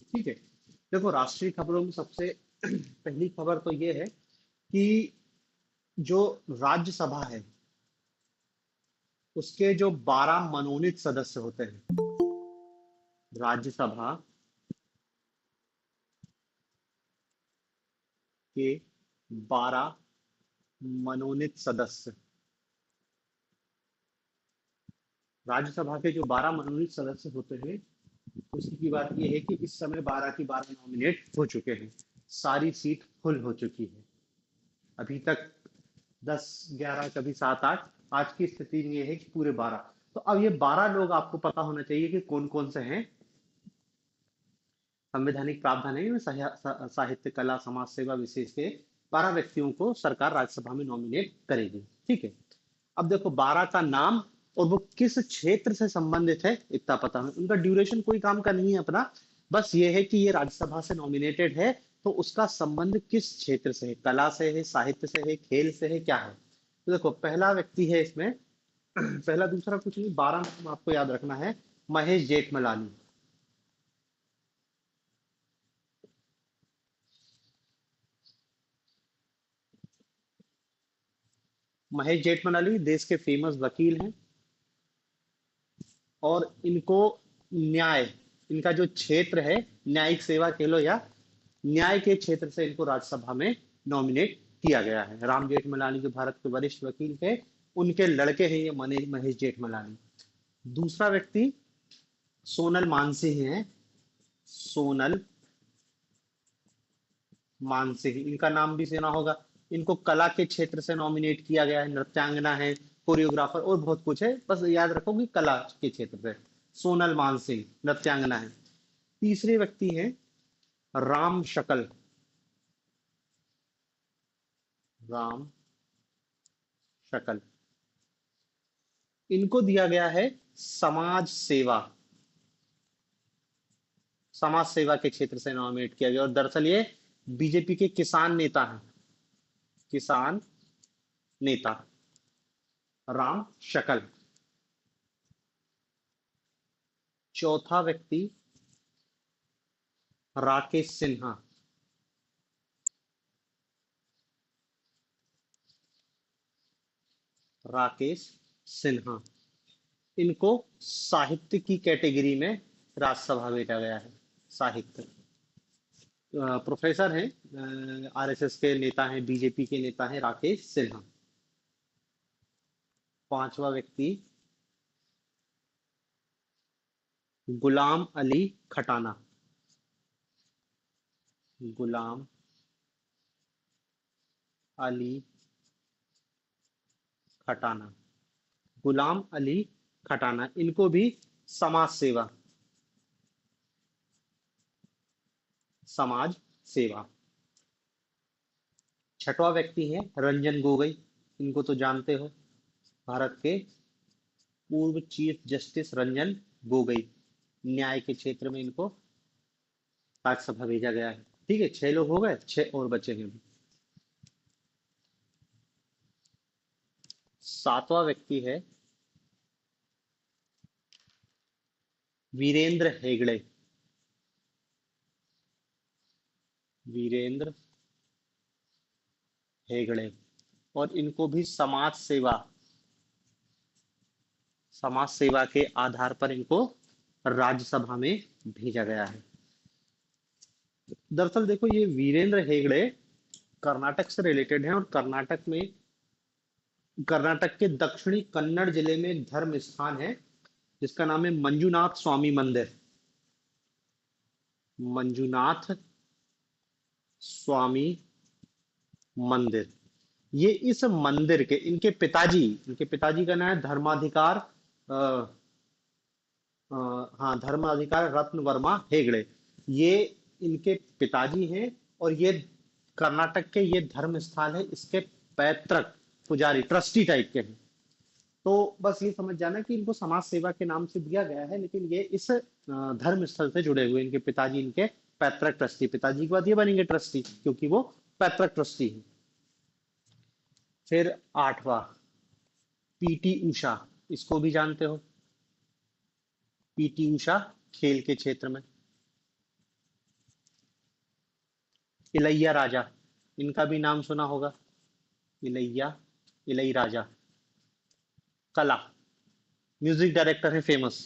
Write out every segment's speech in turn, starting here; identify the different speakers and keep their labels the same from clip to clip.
Speaker 1: ठीक है। देखो, राष्ट्रीय खबरों में सबसे पहली खबर तो ये है कि जो राज्यसभा है उसके जो 12 मनोनीत सदस्य होते हैं, राज्यसभा के 12 मनोनीत सदस्य, राज्यसभा के जो 12 मनोनीत सदस्य होते हैं, उसकी बात यह है कि इस समय 12 की 12 नॉमिनेट हो चुके हैं। सारी सीट फुल हो चुकी है अभी तक। 10 11, कभी 7 8, आज की स्थिति में यह है कि पूरे 12। तो अब ये 12 लोग आपको पता होना चाहिए कि कौन कौन से हैं। संवैधानिक प्रावधान है इसमें, साहित्य, कला, समाज सेवा विशेष के 12 व्यक्तियों को सरकार राज्यसभा में नॉमिनेट करेगी। ठीक है। अब देखो, 12 का नाम और वो किस क्षेत्र से संबंधित है इतना पता है। उनका ड्यूरेशन कोई काम का नहीं है अपना, बस ये है कि ये राज्यसभा से नॉमिनेटेड है, तो उसका संबंध किस क्षेत्र से है, कला से है, साहित्य से है, खेल से है, क्या है। तो देखो, पहला व्यक्ति है इसमें, पहला दूसरा कुछ नहीं, 12 नाम आपको याद रखना है। महेश जेठमलानी। महेश जेठमलानी देश के फेमस वकील हैं, और इनको न्याय, इनका जो क्षेत्र है, न्यायिक सेवा कह लो या न्याय के क्षेत्र से इनको राज्यसभा में नॉमिनेट किया गया है। राम जेठमलानी जो भारत के वरिष्ठ वकील थे, उनके लड़के हैं ये महेश जेठमलानी। दूसरा व्यक्ति सोनल मानसिंह हैं। सोनल मानसिंह, इनका नाम भी सुना होगा। इनको कला के क्षेत्र से नॉमिनेट किया गया है, नृत्यांगना है, कोरियोग्राफर और बहुत कुछ है, बस याद रखो कि कला के क्षेत्र से। सोनल मानसिंह नृत्यांगना है। तीसरे व्यक्ति हैं राम शकल। राम शकल, इनको दिया गया है समाज सेवा, समाज सेवा के क्षेत्र से नॉमिनेट किया गया, और दरअसल ये बीजेपी के किसान नेता हैं, किसान नेता राम शकल। चौथा व्यक्ति राकेश सिन्हा। राकेश सिन्हा, इनको साहित्य की कैटेगरी में राज्यसभा भेजा गया है। साहित्य, प्रोफेसर हैं, आरएसएस के नेता हैं, बीजेपी के नेता हैं राकेश सिन्हा। पांचवा व्यक्ति गुलाम अली खटाना। गुलाम अली खटाना, गुलाम अली खटाना, इनको भी समाज सेवा, समाज सेवा। छठवा व्यक्ति है रंजन गोगोई। इनको तो जानते हो, भारत के पूर्व चीफ जस्टिस रंजन गोगोई। न्याय के क्षेत्र में इनको राज्यसभा भेजा गया है। ठीक है, 6 लोग हो गए, 6 और बचे हैं अभी। सातवां व्यक्ति है वीरेंद्र हेगड़े। वीरेंद्र हेगड़े, और इनको भी समाज सेवा, समाज सेवा के आधार पर इनको राज्यसभा में भेजा गया है। दरअसल देखो, ये वीरेंद्र हेगड़े कर्नाटक से रिलेटेड हैं, और कर्नाटक में, कर्नाटक के दक्षिणी कन्नड़ जिले में एक धर्म स्थान है जिसका नाम है मंजुनाथ स्वामी मंदिर। मंजुनाथ स्वामी मंदिर, ये इस मंदिर के, इनके पिताजी का नाम है धर्माधिकार, हाँ, धर्माधिकार रत्न वर्मा हेगड़े। ये इनके पिताजी हैं, और ये कर्नाटक के, ये धर्म स्थल है, इसके पैतृक पुजारी, ट्रस्टी टाइप के हैं। तो बस ये समझ जाना कि इनको समाज सेवा के नाम से दिया गया है, लेकिन ये इस धर्म स्थल से जुड़े हुए, इनके पिताजी इनके पैतृक ट्रस्टी, पिताजी के बाद ये बनेंगे ट्रस्टी क्योंकि वो पैतृक ट्रस्टी है। फिर आठवां पीटी उषा, इसको भी जानते हो, पीटी उषा, खेल के क्षेत्र में। इलैया राजा, इनका भी नाम सुना होगा। इलैया, इलई राजा, कला, म्यूजिक डायरेक्टर है फेमस।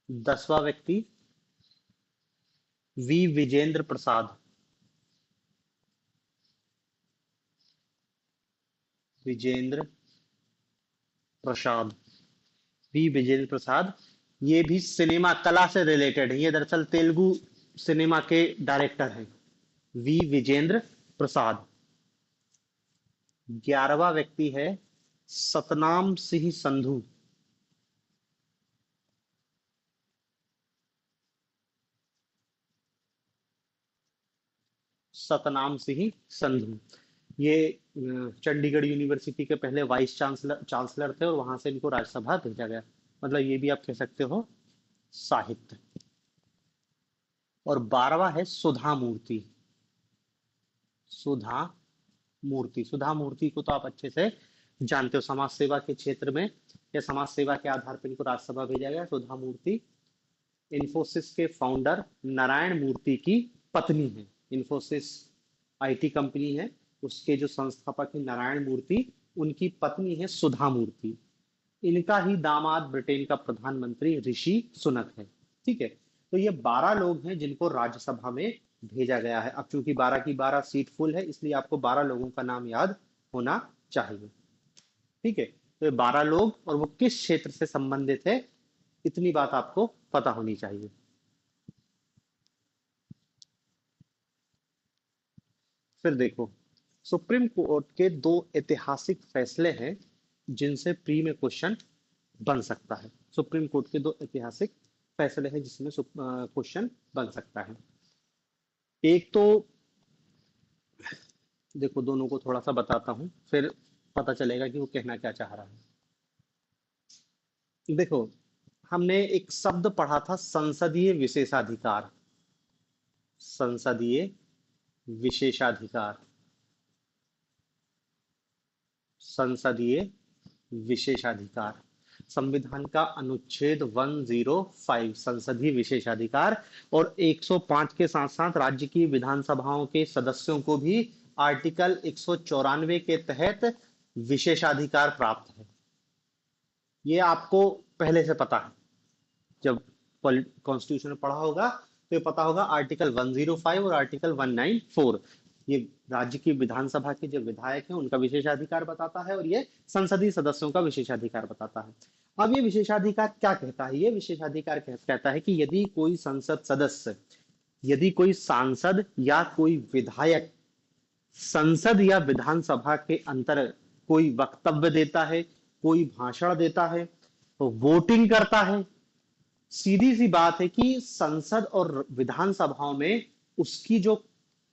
Speaker 1: 10वां व्यक्ति वी विजेंद्र प्रसाद। विजेंद्र प्रसाद, वी विजेंद्र प्रसाद, ये भी सिनेमा कला से रिलेटेड है, ये दरअसल तेलुगु सिनेमा के डायरेक्टर हैं, वी विजेंद्र प्रसाद। 11वां व्यक्ति है सतनाम सिंह संधू। सतनाम सिंह संधू, ये चंडीगढ़ यूनिवर्सिटी के पहले वाइस चांसलर चांसलर थे और वहां से इनको राज्यसभा भेजा गया। मतलब ये भी आप कह सकते हो साहित्य। और 12वां है सुधा मूर्ति। सुधा मूर्ति, सुधा मूर्ति को तो आप अच्छे से जानते हो, समाज सेवा के क्षेत्र में या समाज सेवा के आधार पर इनको राज्यसभा भेजा गया। सुधा मूर्ति इन्फोसिस के फाउंडर नारायण मूर्ति की पत्नी है। इन्फोसिस आईटी कंपनी है, उसके जो संस्थापक है नारायण मूर्ति, उनकी पत्नी है सुधा मूर्ति। इनका ही दामाद ब्रिटेन का प्रधानमंत्री ऋषि सुनक है। ठीक है, तो ये 12 लोग हैं जिनको राज्यसभा में भेजा गया है। अब चूंकि 12 की 12 सीट फुल है, इसलिए आपको 12 लोगों का नाम याद होना चाहिए। ठीक है, तो ये 12 लोग और वो किस क्षेत्र से संबंधित है, इतनी बात आपको पता होनी चाहिए। फिर देखो, सुप्रीम कोर्ट के दो ऐतिहासिक फैसले हैं जिनसे प्री में क्वेश्चन बन सकता है। सुप्रीम कोर्ट के दो ऐतिहासिक फैसले हैं जिसमें क्वेश्चन बन सकता है। एक तो देखो, दोनों को थोड़ा सा बताता हूं, फिर पता चलेगा कि वो कहना क्या चाह रहा है। देखो, हमने एक शब्द पढ़ा था संसदीय विशेषाधिकार। संसदीय विशेषाधिकार, संसदीय विशेषाधिकार, संविधान का अनुच्छेद 105 संसदीय विशेषाधिकार। और 105 के साथ साथ राज्य की विधानसभाओं के सदस्यों को भी आर्टिकल 194 के तहत विशेषाधिकार प्राप्त है। ये आपको पहले से पता है, जब कॉन्स्टिट्यूशन में पढ़ा होगा तो ये पता होगा। आर्टिकल 105 और आर्टिकल 194 ये राज्य की विधानसभा के जो विधायक हैं उनका विशेषाधिकार बताता है, और ये संसदीय सदस्यों का विशेषाधिकार बताता है। अब ये विशेषाधिकार क्या कहता है? ये विशेषाधिकार कहता है कि यदि कोई संसद सदस्य, यदि कोई सांसद या कोई विधायक संसद या विधानसभा के अंतर कोई वक्तव्य देता है, कोई भाषण देता है, तो वोटिंग करता है, सीधी सी बात है कि संसद और विधानसभाओं में उसकी जो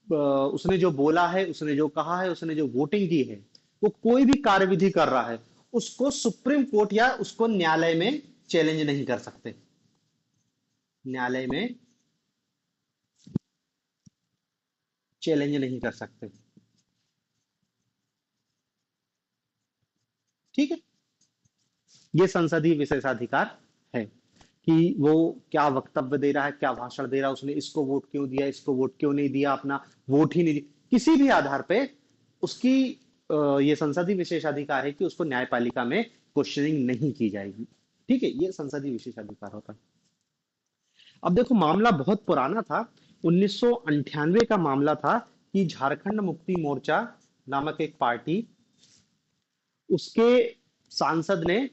Speaker 1: उसने जो बोला है, उसने जो कहा है, उसने जो वोटिंग की है, वो कोई भी कार्यविधि कर रहा है, उसको सुप्रीम कोर्ट या उसको न्यायालय में चैलेंज नहीं कर सकते। न्यायालय में चैलेंज नहीं कर सकते। ठीक है, ये संसदीय विशेषाधिकार है कि वो क्या वक्तव्य दे रहा है, क्या भाषण दे रहा है, उसने इसको वोट क्यों दिया, इसको वोट क्यों नहीं दिया, अपना वोट ही नहीं दिया, किसी भी आधार पे उसकी ये संसदीय विशेषाधिकार है कि उसको न्यायपालिका में क्वेश्चनिंग नहीं की जाएगी। ठीक है, ये संसदीय विशेषाधिकार होता है। अब देखो, मामला बहुत पुराना था, 1998 का मामला था कि झारखंड मुक्ति मोर्चा नामक एक पार्टी, उसके सांसद ने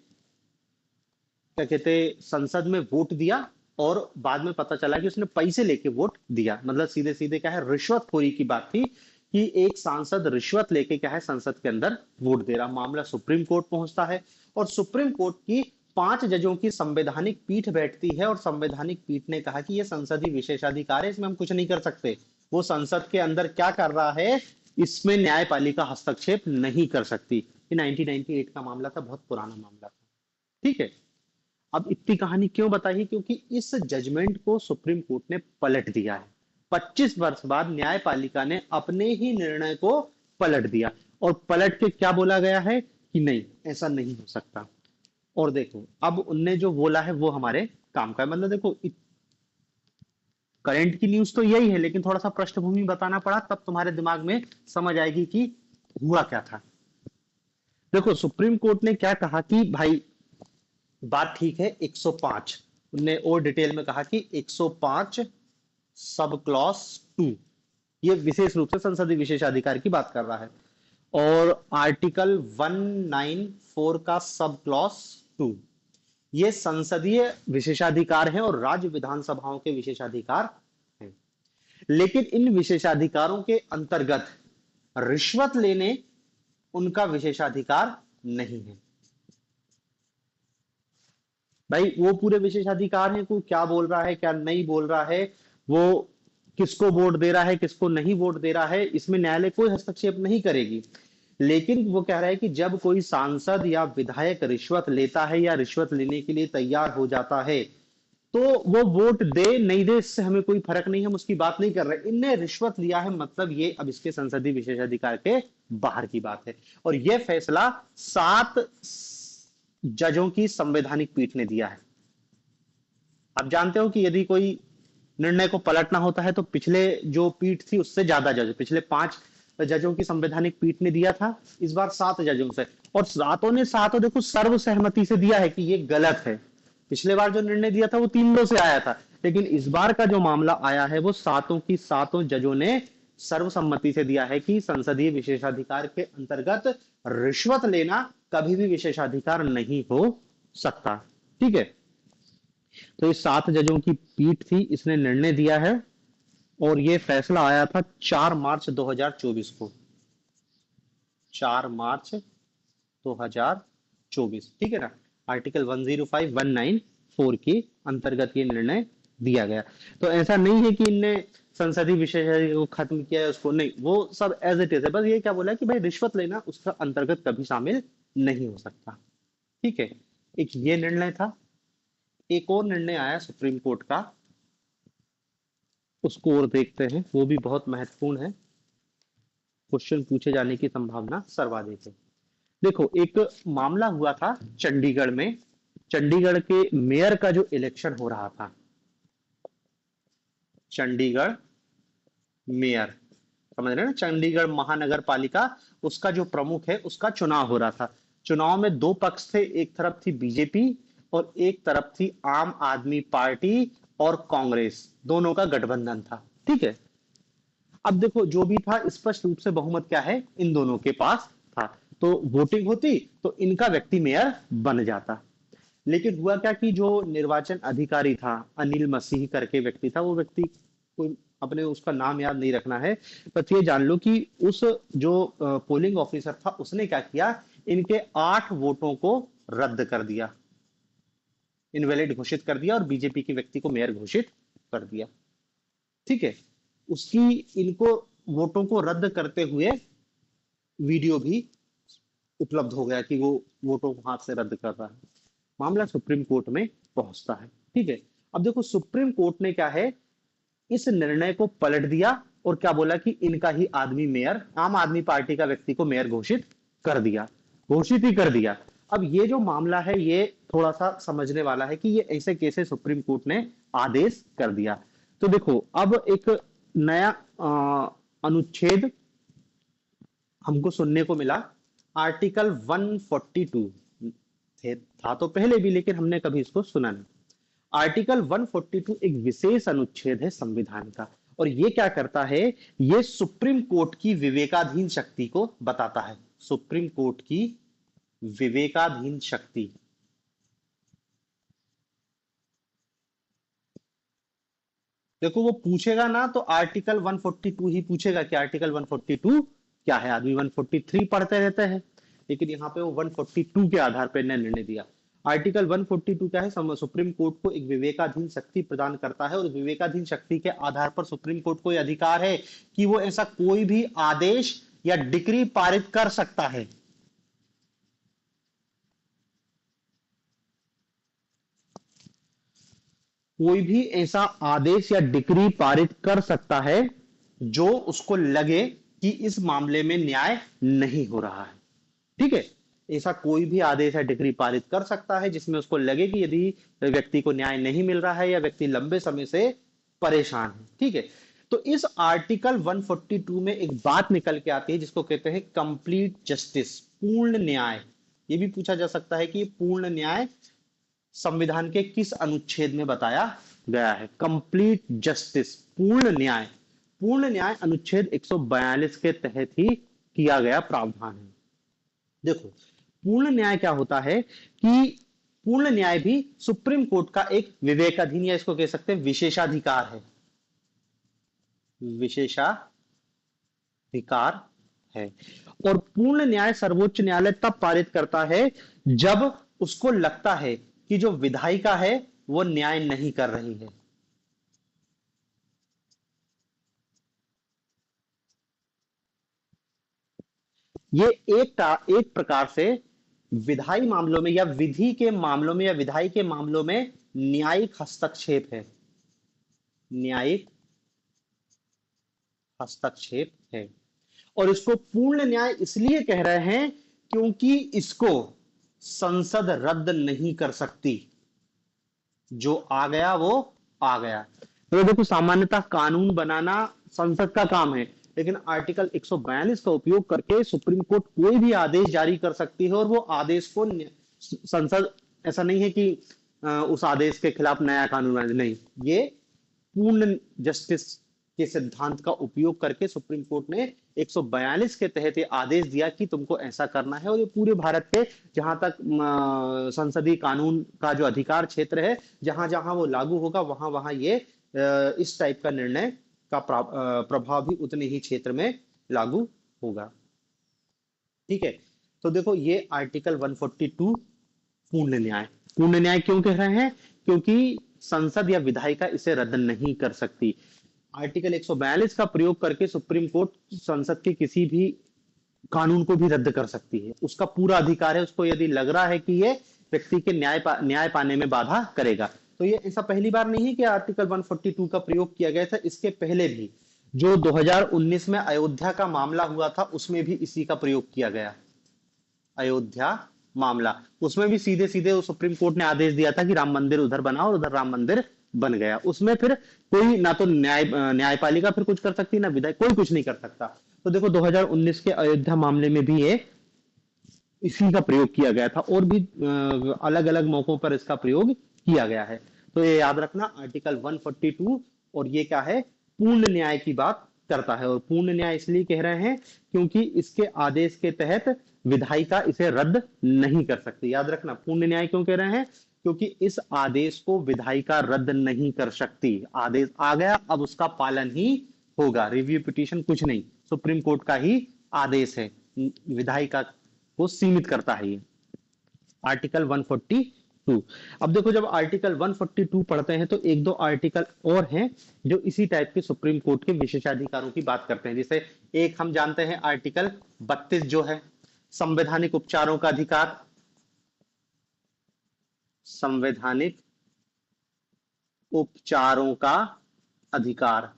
Speaker 1: क्या कहते, संसद में वोट दिया और बाद में पता चला कि उसने पैसे लेके वोट दिया। मतलब सीधे सीधे क्या है, रिश्वतखोरी की बात थी कि एक सांसद रिश्वत लेके क्या है संसद के अंदर वोट दे रहा। मामला सुप्रीम कोर्ट पहुंचता है और सुप्रीम कोर्ट की 5 जजों की संवैधानिक पीठ बैठती है और संवैधानिक पीठ ने कहा कि यह संसदीय विशेषाधिकार है, इसमें हम कुछ नहीं कर सकते। वो संसद के अंदर क्या कर रहा है, इसमें न्यायपालिका हस्तक्षेप नहीं कर सकती। ये 1998 का मामला था, बहुत पुराना मामला था। ठीक है, अब इतनी कहानी क्यों बताई? क्योंकि इस जजमेंट को सुप्रीम कोर्ट ने पलट दिया है। 25 वर्ष बाद न्यायपालिका ने अपने ही निर्णय को पलट दिया, और पलट के क्या बोला गया है कि नहीं, ऐसा नहीं हो सकता। और देखो अब उनने जो बोला है वो हमारे काम का है। मतलब देखो करंट की न्यूज तो यही है, लेकिन थोड़ा सा पृष्ठभूमि बताना पड़ा, तब तुम्हारे दिमाग में समझ आएगी कि हुआ क्या था। देखो सुप्रीम कोर्ट ने क्या कहा कि भाई बात ठीक है 105, उनने और डिटेल में कहा कि 105 सब क्लॉज 2, ये विशेष रूप से संसदीय विशेषाधिकार की बात कर रहा है। और आर्टिकल 194 का सब क्लॉज 2, ये संसदीय विशेषाधिकार है और राज्य विधानसभाओं के विशेषाधिकार हैं। लेकिन इन विशेषाधिकारों के अंतर्गत रिश्वत लेने उनका विशेषाधिकार नहीं है। भाई वो पूरे विशेषाधिकार हैं, कोई क्या बोल रहा है क्या नहीं बोल रहा है, वो किसको वोट दे रहा है किसको नहीं वोट दे रहा है, इसमें न्यायालय कोई हस्तक्षेप नहीं करेगी। लेकिन वो कह रहा है कि जब कोई सांसद या विधायक रिश्वत लेता है या रिश्वत लेने के लिए तैयार हो जाता है, तो वो वोट दे नहीं दे इससे हमें कोई फर्क नहीं है, हम उसकी बात नहीं कर रहे। इनने रिश्वत लिया है मतलब ये अब इसके संसदीय विशेषाधिकार के बाहर की बात है। और ये फैसला 7 जजों की संवैधानिक पीठ ने दिया है। आप जानते हो कि यदि कोई निर्णय को पलटना होता है तो पिछले जो पीठ थी उससे ज्यादा जज, पिछले 5 जजों की संवैधानिक पीठ ने दिया था, इस बार 7 जजों से, और सातों ने सातों देखो सर्वसहमति से दिया है कि ये गलत है। पिछले बार जो निर्णय दिया था वो 3 से आया था, लेकिन इस बार का जो मामला आया है वो सातों की सातों जजों ने सर्वसम्मति से दिया है कि संसदीय विशेषाधिकार के अंतर्गत रिश्वत लेना कभी भी विशेषाधिकार नहीं हो सकता। ठीक है, तो इस 7 जजों की पीठ थी, इसने निर्णय दिया है और ये फैसला आया था 4 मार्च 2024 को, 4 मार्च 2024। ठीक है ना, आर्टिकल 105 194 के अंतर्गत ये निर्णय दिया गया। तो ऐसा नहीं है कि इनने संसदीय विशेषाधिकार को खत्म किया है उसको, नहीं, वो सब एज इट इज है। बस ये क्या बोला कि भाई रिश्वत लेना उसका अंतर्गत कभी शामिल नहीं हो सकता। ठीक है, एक ये निर्णय था। एक और निर्णय आया सुप्रीम कोर्ट का, उसको और देखते हैं, वो भी बहुत महत्वपूर्ण है, क्वेश्चन पूछे जाने की संभावना सर्वाधिक है। देखो एक मामला हुआ था चंडीगढ़ में, चंडीगढ़ के मेयर का जो इलेक्शन हो रहा था, चंडीगढ़ मेयर, समझ रहे हैं ना, चंडीगढ़ महानगर पालिका, उसका जो प्रमुख है उसका चुनाव हो रहा था। चुनाव में 2 पक्ष थे, एक तरफ थी बीजेपी और एक तरफ थी आम आदमी पार्टी और कांग्रेस, दोनों का गठबंधन था। ठीक है, अब देखो जो भी था स्पष्ट रूप से बहुमत क्या है इन दोनों के पास था, तो वोटिंग होती तो इनका व्यक्ति मेयर बन जाता। लेकिन हुआ क्या कि जो निर्वाचन अधिकारी था, अनिल मसीह करके व्यक्ति था, वो व्यक्ति कोई अपने उसका नाम याद नहीं रखना है, बस ये जान लो कि उस जो पोलिंग ऑफिसर था उसने क्या किया, इनके 8 वोटों को रद्द कर दिया, इनवैलिड घोषित कर दिया और बीजेपी के व्यक्ति को मेयर घोषित कर दिया। ठीक है, उसकी इनको वोटों को रद्द करते हुए वीडियो भी उपलब्ध हो गया कि वो वोटों को हाथ से रद्द कर रहा है। मामला सुप्रीम कोर्ट में पहुंचता है। ठीक है, अब देखो सुप्रीम कोर्ट ने क्या है, इस निर्णय को पलट दिया और क्या बोला कि इनका ही आदमी मेयर, आम आदमी पार्टी का व्यक्ति को मेयर घोषित कर दिया, घोषित ही कर दिया। अब ये जो मामला है ये थोड़ा सा समझने वाला है कि ये ऐसे कैसे सुप्रीम कोर्ट ने आदेश कर दिया। तो देखो अब एक नया अनुच्छेद हमको सुनने को मिला, आर्टिकल 142 था तो पहले भी, लेकिन हमने कभी इसको सुना नहीं। आर्टिकल 142 एक विशेष अनुच्छेद है संविधान का, और ये क्या करता है, ये सुप्रीम कोर्ट की विवेकाधीन शक्ति को बताता है। सुप्रीम कोर्ट की विवेकाधीन शक्ति, देखो वो पूछेगा ना तो आर्टिकल 142 ही पूछेगा कि आर्टिकल 142 क्या है। आदमी 143 पढ़ते रहते हैं, लेकिन यहाँ पे वो 142 के आधार पर निर्णय दिया। आर्टिकल 142 क्या है, सुप्रीम कोर्ट को एक विवेकाधीन शक्ति प्रदान करता है, और विवेकाधीन शक्ति के आधार पर सुप्रीम कोर्ट को यह अधिकार है कि वो ऐसा कोई भी आदेश या डिक्री पारित कर सकता है। कोई भी ऐसा आदेश या डिक्री पारित कर सकता है जो उसको लगे कि इस मामले में न्याय नहीं हो रहा है। ठीक है, ऐसा कोई भी आदेश या डिग्री पारित कर सकता है जिसमें उसको लगे कि यदि व्यक्ति को न्याय नहीं मिल रहा है या व्यक्ति लंबे समय से परेशान है। ठीक है। तो इस आर्टिकल 142 में एक बात निकल के आती है जिसको कहते हैं कंप्लीट जस्टिस, पूर्ण न्याय। ये भी पूछा जा सकता है कि पूर्ण न्याय संविधान के किस अनुच्छेद में बताया गया है। कंप्लीट जस्टिस, पूर्ण न्याय। पूर्ण न्याय अनुच्छेद 142 के तहत ही किया गया प्रावधान है। देखो पूर्ण न्याय क्या होता है कि पूर्ण न्याय भी सुप्रीम कोर्ट का एक विवेकाधीन या इसको कह सकते हैं विशेषाधिकार है, विशेषाधिकार है। और पूर्ण न्याय सर्वोच्च न्यायालय तब पारित करता है जब उसको लगता है कि जो विधायिका है वो न्याय नहीं कर रही है। ये एक प्रकार से विधायी मामलों में या विधि के मामलों में या विधायी के मामलों में न्यायिक हस्तक्षेप है, न्यायिक हस्तक्षेप है। और इसको पूर्ण न्याय इसलिए कह रहे हैं क्योंकि इसको संसद रद्द नहीं कर सकती। जो आ गया वो आ गया। तो देखो सामान्यतः कानून बनाना संसद का काम है, लेकिन आर्टिकल 142 का उपयोग करके सुप्रीम कोर्ट कोई भी आदेश जारी कर सकती है और वो आदेश को संसद, ऐसा नहीं है कि उस आदेश के खिलाफ नया कानून बना, नहीं, ये पूर्ण जस्टिस के सिद्धांत का उपयोग करके सुप्रीम कोर्ट ने 142 के तहत ये आदेश दिया कि तुमको ऐसा करना है। और ये पूरे भारत के जहां तक संसदीय कानून का जो अधिकार क्षेत्र है, जहां जहां वो लागू होगा वहां वहां ये इस टाइप का निर्णय का प्रभाव भी उतने ही क्षेत्र में लागू होगा। ठीक है। तो देखो ये आर्टिकल 142 पूर्ण न्याय। पूर्ण न्याय क्यों कह रहे हैं? क्योंकि संसद या विधायिका इसे रद्द नहीं कर सकती। आर्टिकल 142 का प्रयोग करके सुप्रीम कोर्ट संसद के किसी भी कानून को भी रद्द कर सकती है। उसका पूरा अधिकार है, उसको यदि लग रहा है कि ये व्यक्ति के न्याय पाने में बाधा करेगा। तो ये ऐसा पहली बार नहीं है कि आर्टिकल 142 का प्रयोग किया गया था। इसके पहले भी जो 2019 में अयोध्या का मामला हुआ था उसमें भी इसी का प्रयोग किया गया। अयोध्या मामला, उसमें भी सीधे सीधे सुप्रीम कोर्ट ने आदेश दिया था कि राम मंदिर उधर बनाओ और उधर राम मंदिर बन गया। उसमें फिर कोई ना तो न्यायपालिका फिर कुछ कर सकती, ना विधायक, कोई कुछ नहीं कर सकता। तो देखो 2019 के अयोध्या मामले में भी ये इसी का प्रयोग किया गया था और भी अलग अलग मौकों पर इसका प्रयोग किया गया है। तो ये याद रखना आर्टिकल 142, और ये क्या है, पूर्ण न्याय की बात करता है। और पूर्ण न्याय इसलिए कह रहे हैं क्योंकि इसके आदेश के तहत विधायिका इसे रद्द नहीं कर सकती। याद रखना पूर्ण न्याय क्यों कह रहे हैं, क्योंकि इस आदेश को विधायिका रद्द नहीं कर सकती। आदेश आ गया, अब उसका पालन ही होगा। रिव्यू पिटीशन कुछ नहीं, सुप्रीम कोर्ट का ही आदेश है, विधायिका को सीमित करता है ये आर्टिकल 142। अब देखो जब आर्टिकल 142 पढ़ते हैं तो एक दो आर्टिकल और हैं जो इसी टाइप के सुप्रीम कोर्ट के विशेषाधिकारों की बात करते हैं। जैसे एक हम जानते हैं आर्टिकल 32 जो है संवैधानिक उपचारों का अधिकार। संवैधानिक उपचारों का अधिकार,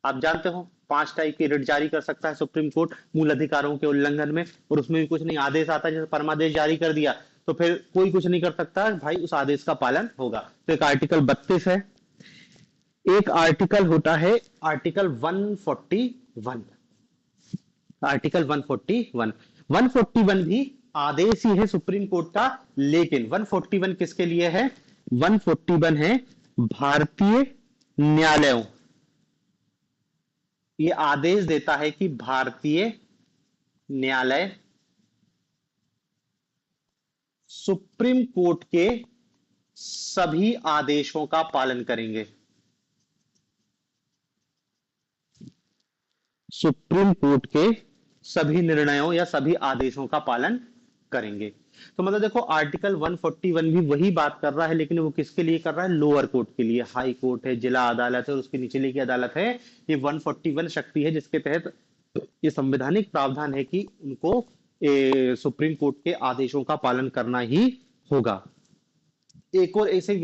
Speaker 1: आप जानते हो 5 टाइप की रिट जारी कर सकता है सुप्रीम कोर्ट मूल अधिकारों के उल्लंघन में, और उसमें भी कुछ नहीं, आदेश आता है, जैसे परमादेश जारी कर दिया तो फिर कोई कुछ नहीं कर सकता भाई, उस आदेश का पालन होगा। तो एक आर्टिकल 32 है। एक आर्टिकल होता है आर्टिकल 141। आर्टिकल 141, 141 भी आदेश ही है सुप्रीम कोर्ट का, लेकिन 141 किसके लिए है? 141 है भारतीय न्यायालयों। ये आदेश देता है कि भारतीय न्यायालय सुप्रीम कोर्ट के सभी आदेशों का पालन करेंगे। सुप्रीम कोर्ट के सभी निर्णयों या सभी आदेशों का पालन करेंगे। तो मतलब देखो आर्टिकल 141 भी वही बात कर रहा है, लेकिन वो किसके लिए कर रहा है? लोअर कोर्ट के लिए। हाई कोर्ट है, जिला अदालत है और उसके निचले की अदालत है। ये 141 शक्ति है जिसके तहत ये संवैधानिक प्रावधान है कि उनको सुप्रीम कोर्ट के आदेशों का पालन करना ही होगा। एक और ऐसे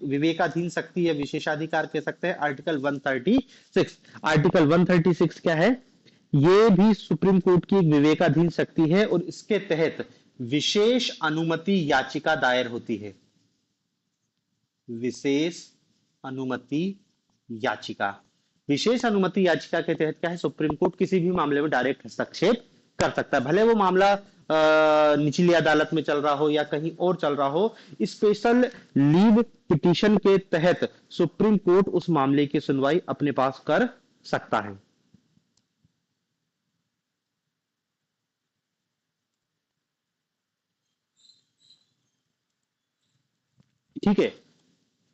Speaker 1: विवेकाधीन शक्ति या विशेषाधिकार कह सकते हैं आर्टिकल 136। आर्टिकल 136 क्या है? ये भी सुप्रीम कोर्ट की एक विवेकाधीन शक्ति है और इसके तहत विशेष अनुमति याचिका दायर होती है? विशेष अनुमति याचिका। विशेष अनुमति याचिका के तहत क्या है, सुप्रीम कोर्ट किसी भी मामले में डायरेक्ट हस्तक्षेप कर सकता है, भले वो मामला निचली अदालत में चल रहा हो या कहीं और चल रहा हो। स्पेशल लीव पिटीशन के तहत सुप्रीम कोर्ट उस मामले की सुनवाई अपने पास कर सकता है। ठीक है,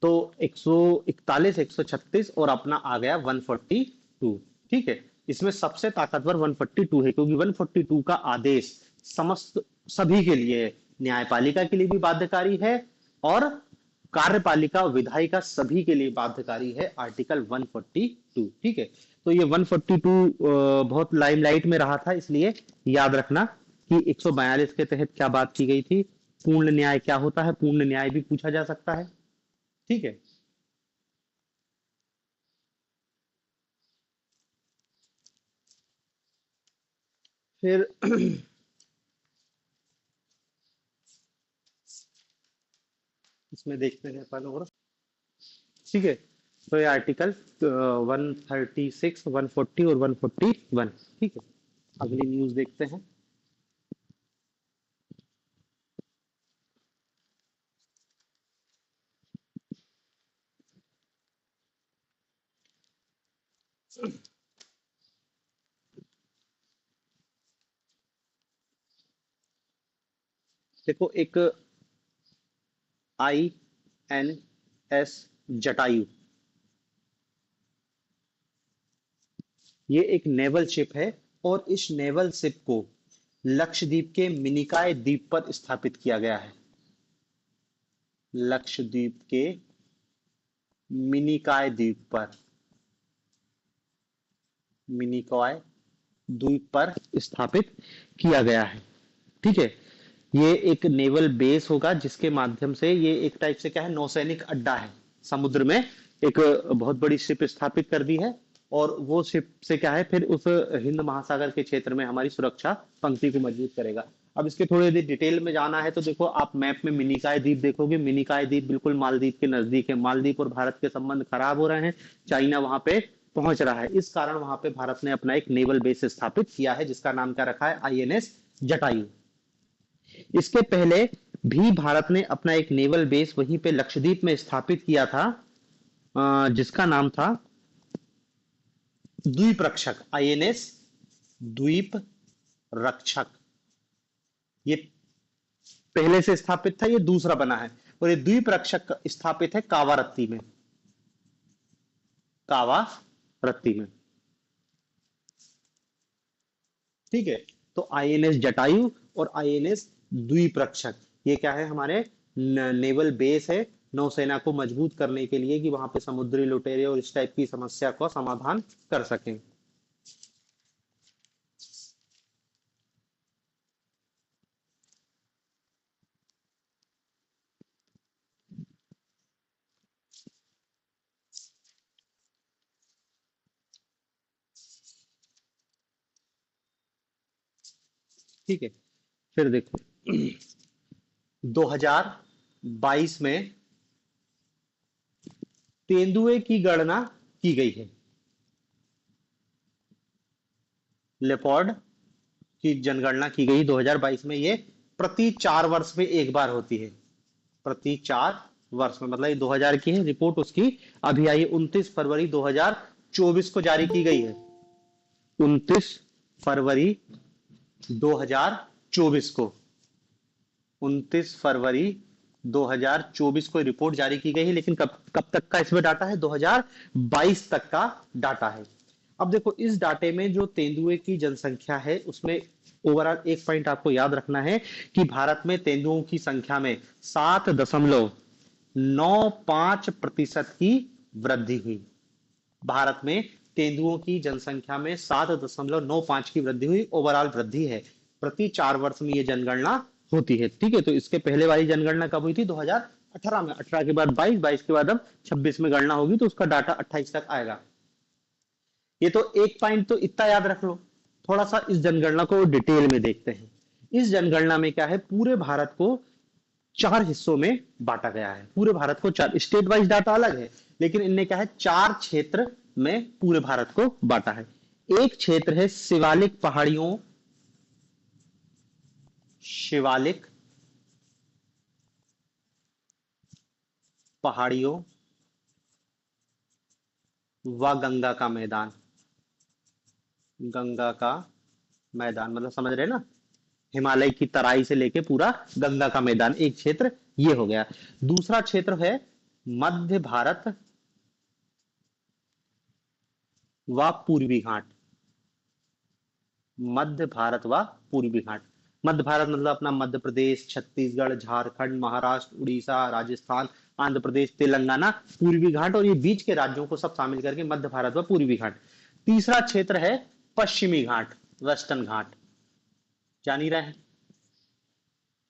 Speaker 1: तो 141, 136 और अपना आ गया 142। ठीक है, इसमें सबसे ताकतवर 142 है, क्योंकि 142 का आदेश समस्त सभी के लिए है, न्यायपालिका के लिए भी बाध्यकारी है और कार्यपालिका विधायिका सभी के लिए बाध्यकारी है, आर्टिकल 142। ठीक है, तो ये 142 बहुत लाइमलाइट में रहा था, इसलिए याद रखना कि 142 के तहत क्या बात की गई थी, पूर्ण न्याय क्या होता है, पूर्ण न्याय भी पूछा जा सकता है। ठीक है, फिर इसमें देखते हैं अपन और। ठीक है, तो ये आर्टिकल 136, 140 और 141। ठीक है, अगली न्यूज देखते हैं। देखो, एक INS जटायु, ये एक नेवल शिप है और इस नेवल शिप को लक्षद्वीप के मिनिकॉय द्वीप पर स्थापित किया गया है। लक्षद्वीप के मिनिकॉय द्वीप पर, मिनिकॉय द्वीप पर स्थापित किया गया है। ठीक है, ये एक नेवल बेस होगा जिसके माध्यम से ये एक टाइप से क्या है, नौसैनिक अड्डा है। समुद्र में एक बहुत बड़ी शिप स्थापित कर दी है और वो शिप से क्या है, फिर उस हिंद महासागर के क्षेत्र में हमारी सुरक्षा पंक्ति को मजबूत करेगा। अब इसके थोड़े डिटेल में जाना है तो देखो, आप मैप में मिनिकॉय द्वीप देखोगे, मिनिकॉय द्वीप बिल्कुल मालदीव के नजदीक है। मालदीव और भारत के संबंध खराब हो रहे हैं, चाइना वहां पे पहुंच रहा है, इस कारण वहां पे भारत ने अपना एक नेवल बेस स्थापित किया है जिसका नाम क्या रखा है, INS जटायु। इसके पहले भी भारत ने अपना एक नेवल बेस वहीं पे लक्षद्वीप में स्थापित किया था, जिसका नाम था द्वीप रक्षक, INS द्वीप रक्षक। ये पहले से स्थापित था, ये दूसरा बना है। और ये द्वीप रक्षक स्थापित है कावारत्ती में, कावारत्ती में। ठीक है, तो INS जटायु और INS द्वीप रक्षक, ये क्या है, हमारे नेवल बेस है नौसेना को मजबूत करने के लिए, कि वहां पे समुद्री लुटेरे और इस टाइप की समस्या का समाधान कर सकें। ठीक है, फिर देखो 2022 में तेंदुए की गणना की गई है। लेपर्ड की जनगणना की गई 2022 में, ये प्रति 4 वर्ष में एक बार होती है। प्रति 4 वर्ष में, मतलब ये 2000 की है रिपोर्ट, उसकी अभी आई 29 फरवरी 2024 को जारी की गई है। 29 फरवरी 2024 को, 29 फरवरी 2024 को रिपोर्ट जारी की गई है, लेकिन कब कब तक का इसमें डाटा है, 2022 तक का डाटा है। अब देखो, इस डाटे में जो तेंदुए की जनसंख्या है उसमें ओवरऑल एक पॉइंट आपको याद रखना है कि भारत में तेंदुओं की संख्या में 7.95% की वृद्धि हुई। भारत में तेंदुओं की जनसंख्या में 7.95 की वृद्धि हुई, ओवरऑल वृद्धि है। प्रति 4 वर्ष में ये जनगणना होती है। ठीक है, तो इसके पहले वाली जनगणना कब हुई थी, 2018 में, 18 के बाद 22, 22 के बाद अब 26 में गणना होगी, तो उसका डाटा 28 तक आएगा। ये तो एक पॉइंट तो इतना याद रख लो। थोड़ा सा इस जनगणना को डिटेल में देखते हैं। इस जनगणना में क्या है, पूरे भारत को चार हिस्सों में बांटा गया है। पूरे भारत को चार, स्टेट वाइज डाटा अलग है, लेकिन इनने क्या है, चार क्षेत्र में पूरे भारत को बांटा है। एक क्षेत्र है शिवालिक पहाड़ियों, शिवालिक पहाड़ियों व गंगा का मैदान। गंगा का मैदान मतलब समझ रहे हैं ना, हिमालय की तराई से लेके पूरा गंगा का मैदान, एक क्षेत्र ये हो गया। दूसरा क्षेत्र है मध्य भारत व पूर्वी घाट। मध्य भारत व पूर्वी घाट, मध्य भारत मतलब अपना मध्य प्रदेश, छत्तीसगढ़, झारखंड, महाराष्ट्र, उड़ीसा, राजस्थान, आंध्र प्रदेश, तेलंगाना, पूर्वी घाट और ये बीच के राज्यों को सब शामिल करके मध्य भारत व पूर्वी घाट। तीसरा क्षेत्र है पश्चिमी घाट, वेस्टर्न घाट, जान ही रहे हैं,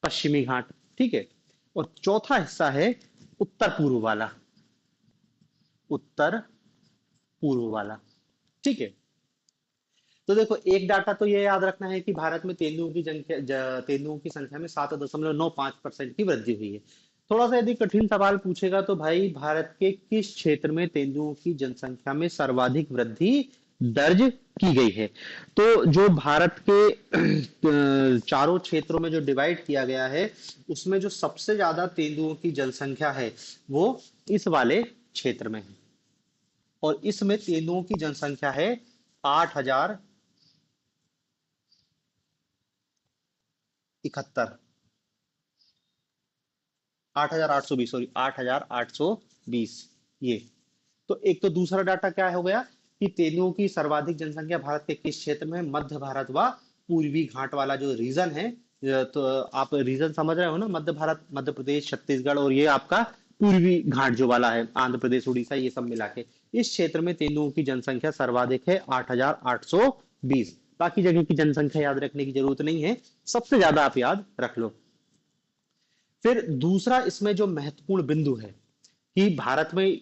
Speaker 1: पश्चिमी घाट, ठीक है। और चौथा हिस्सा है उत्तर पूर्व वाला, उत्तर पूर्व वाला, ठीक है। तो देखो, एक डाटा तो ये याद रखना है कि भारत में तेंदुओं की संख्या में 7.95% की वृद्धि हुई है। थोड़ा सा यदि कठिन सवाल पूछेगा तो भाई, भारत के किस क्षेत्र में तेंदुओं की जनसंख्या में सर्वाधिक वृद्धि दर्ज की गई है? तो जो भारत के चारों क्षेत्रों में जो डिवाइड किया गया है, उसमें जो सबसे ज्यादा तेंदुओं की जनसंख्या है वो इस वाले क्षेत्र में है। और इसमें तेंदुओं की जनसंख्या है 8,071, 8,820, सॉरी 8,820 ये। तो एक तो दूसरा डाटा क्या हो गया कि तेंदुओं की सर्वाधिक जनसंख्या भारत के किस क्षेत्र में, मध्य भारत व पूर्वी घाट वाला जो रीजन है। तो आप रीजन समझ रहे हो ना, मध्य भारत, मध्य प्रदेश, छत्तीसगढ़ और ये आपका पूर्वी घाट जो वाला है, आंध्र प्रदेश, उड़ीसा, ये सब मिला के इस क्षेत्र में तेंदुओं की जनसंख्या सर्वाधिक है 8,820। बाकी जगह की जनसंख्या याद रखने की जरूरत नहीं है, सबसे ज्यादा आप याद रख लो। फिर दूसरा इसमें जो महत्वपूर्ण बिंदु है कि भारत में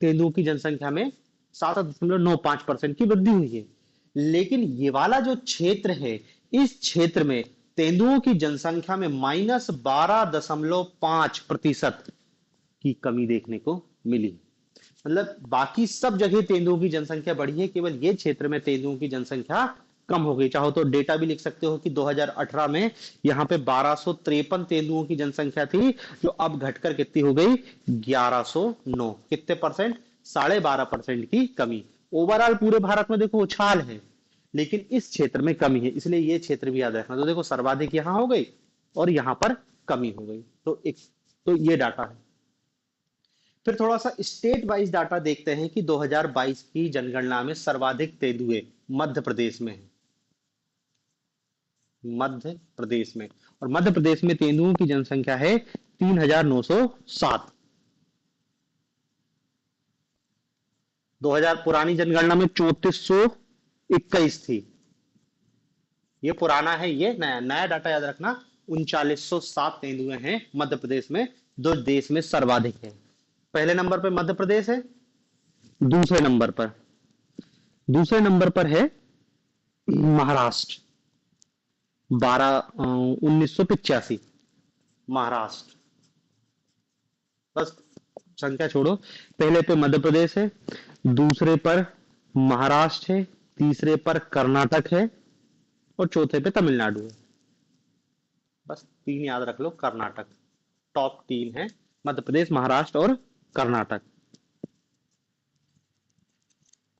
Speaker 1: तेंदुओं की जनसंख्या में 7.95% की वृद्धि हुई है, लेकिन ये वाला जो क्षेत्र है, इस क्षेत्र में तेंदुओं की जनसंख्या में -12.5% की कमी देखने को मिली। मतलब बाकी सब जगह तेंदुओं की जनसंख्या बढ़ी है, केवल ये क्षेत्र में तेंदुओं की जनसंख्या कम हो गई। चाहो तो डेटा भी लिख सकते हो कि 2018 में यहाँ पे 1253 तेंदुओं की जनसंख्या थी, जो अब घटकर कितनी हो गई, 1109। कितने परसेंट, 12.5% की कमी। ओवरऑल पूरे भारत में देखो उछाल है, लेकिन इस क्षेत्र में कमी है, इसलिए ये क्षेत्र भी याद रखना। तो देखो, सर्वाधिक यहाँ हो गई और यहाँ पर कमी हो गई। तो एक तो ये डाटा है। फिर थोड़ा सा स्टेट वाइज डाटा देखते हैं कि 2022 की जनगणना में सर्वाधिक तेंदुए मध्य प्रदेश में है, मध्य प्रदेश में। और मध्य प्रदेश में तेंदुओं की जनसंख्या है 3,907। 2000 पुरानी जनगणना में 3421 थी। ये पुराना है, ये नया नया डाटा याद रखना। 3907 तेंदुए हैं मध्य प्रदेश में, जो देश में सर्वाधिक है। पहले नंबर पर मध्य प्रदेश है, दूसरे नंबर पर दूसरे नंबर पर है महाराष्ट्र, 1985 महाराष्ट्र। बस संख्या छोड़ो, पहले पे मध्य प्रदेश है, दूसरे पर महाराष्ट्र है, तीसरे पर कर्नाटक है और चौथे पे तमिलनाडु है। बस तीन याद रख लो, कर्नाटक टॉप 3 है, मध्य प्रदेश, महाराष्ट्र और कर्नाटक,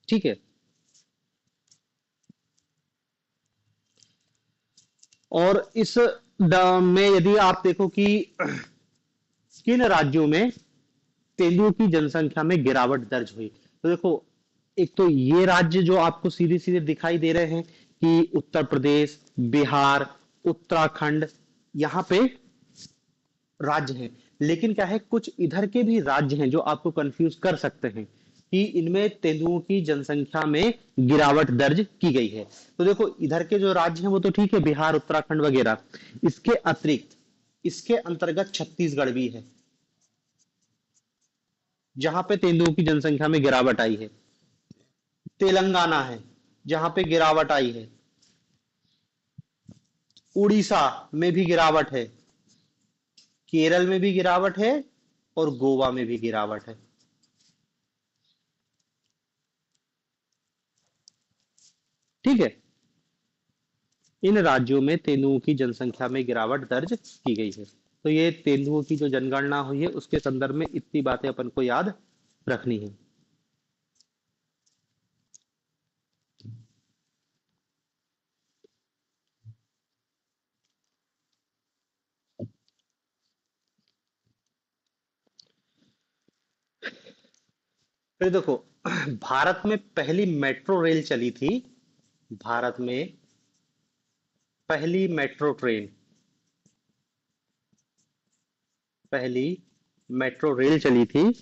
Speaker 1: ठीक है। और इस में यदि आप देखो कि किन राज्यों में तेंदुओं की जनसंख्या में गिरावट दर्ज हुई, तो देखो, एक तो ये राज्य जो आपको सीधे सीधे दिखाई दे रहे हैं कि उत्तर प्रदेश, बिहार, उत्तराखंड, यहां पे राज्य हैं। लेकिन क्या है, कुछ इधर के भी राज्य हैं जो आपको कंफ्यूज कर सकते हैं कि इनमें तेंदुओं की जनसंख्या में गिरावट दर्ज की गई है। तो देखो, इधर के जो राज्य हैं वो तो ठीक है, बिहार, उत्तराखंड वगैरह। इसके अतिरिक्त इसके अंतर्गत छत्तीसगढ़ भी है, जहां पे तेंदुओं की जनसंख्या में गिरावट आई है। तेलंगाना है, जहां पे गिरावट आई है। उड़ीसा में भी गिरावट है, केरल में भी गिरावट है, और गोवा में भी गिरावट है। ठीक है। इन राज्यों में तेंदुओं की जनसंख्या में गिरावट दर्ज की गई है। तो ये तेंदुओं की जो जनगणना हुई है उसके संदर्भ में इतनी बातें अपन को याद रखनी है। फिर देखो, भारत में पहली मेट्रो रेल चली थी। भारत में पहली मेट्रो ट्रेन, पहली मेट्रो रेल चली थी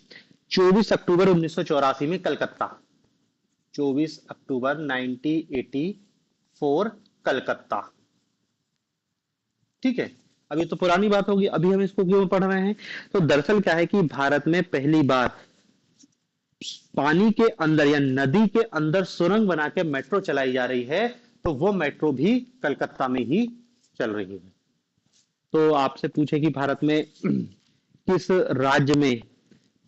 Speaker 1: 24 अक्टूबर 1984 में कलकत्ता। 24 अक्टूबर 1984, कलकत्ता। ठीक है। अब ये तो पुरानी बात होगी, अभी हम इसको क्यों पढ़ रहे हैं? तो दरअसल क्या है कि भारत में पहली बार पानी के अंदर या नदी के अंदर सुरंग बना के मेट्रो चलाई जा रही है। तो वो मेट्रो भी कलकत्ता में ही चल रही है। तो आपसे पूछे कि भारत में किस राज्य में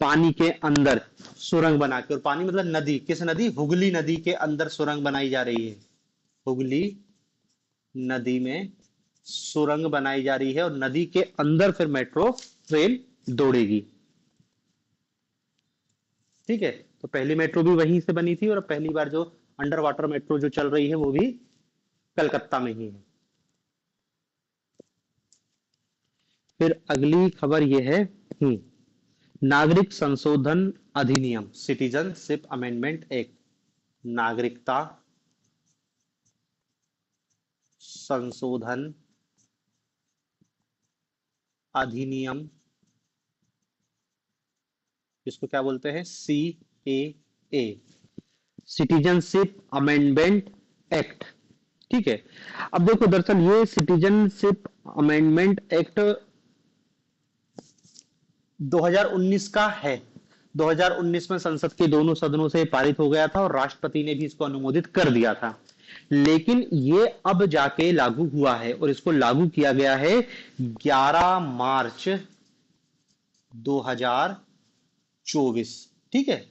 Speaker 1: पानी के अंदर सुरंग बना के, और पानी मतलब नदी, किस नदी? हुगली नदी के अंदर सुरंग बनाई जा रही है। हुगली नदी में सुरंग बनाई जा रही है और नदी के अंदर फिर मेट्रो ट्रेन दौड़ेगी। ठीक है। तो पहली मेट्रो भी वहीं से बनी थी, और पहली बार जो अंडर वाटर मेट्रो जो चल रही है वो भी कलकत्ता में ही है। फिर अगली खबर ये है, नागरिक संशोधन अधिनियम, सिटीजनशिप अमेंडमेंट एक्ट। नागरिकता संशोधन अधिनियम, इसको क्या बोलते हैं? सी ए ए, सिटीजनशिप अमेंडमेंट एक्ट। ठीक है। अब देखो, दरअसल ये सिटीजनशिप अमेंडमेंट एक्ट 2019 का है। 2019 में संसद के दोनों सदनों से पारित हो गया था और राष्ट्रपति ने भी इसको अनुमोदित कर दिया था। लेकिन ये अब जाके लागू हुआ है, और इसको लागू किया गया है 11 मार्च 2024। ठीक है।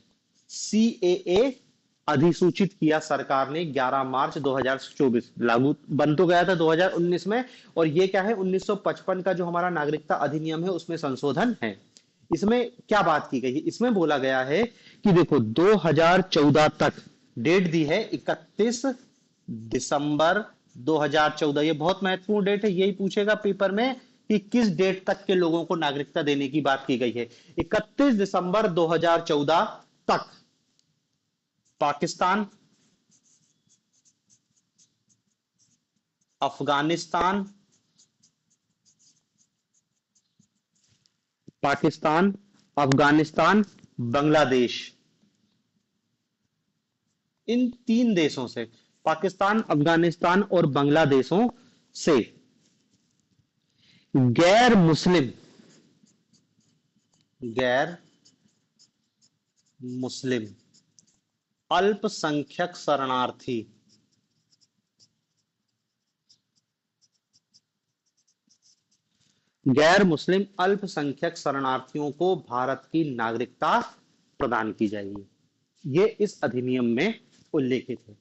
Speaker 1: सीएए अधिसूचित किया सरकार ने 11 मार्च 2024। लागू बन तो गया था 2019 में, और ये क्या है, 1955 का जो हमारा नागरिकता अधिनियम है उसमें संशोधन है। इसमें क्या बात की गई है? इसमें बोला गया है कि देखो, 2014 तक डेट दी है, 31 दिसंबर 2014। ये बहुत महत्वपूर्ण डेट है, यही पूछेगा पेपर में कि किस डेट तक के लोगों को नागरिकता देने की बात की गई है। 31 दिसंबर 2014 तक पाकिस्तान, अफगानिस्तान, पाकिस्तान, अफगानिस्तान, बांग्लादेश, इन तीन देशों से, पाकिस्तान, अफगानिस्तान और बांग्लादेशों से गैर मुस्लिम, गैर मुस्लिम अल्पसंख्यक शरणार्थी, गैर मुस्लिम अल्पसंख्यक शरणार्थियों को भारत की नागरिकता प्रदान की जाएगी। ये इस अधिनियम में उल्लेखित है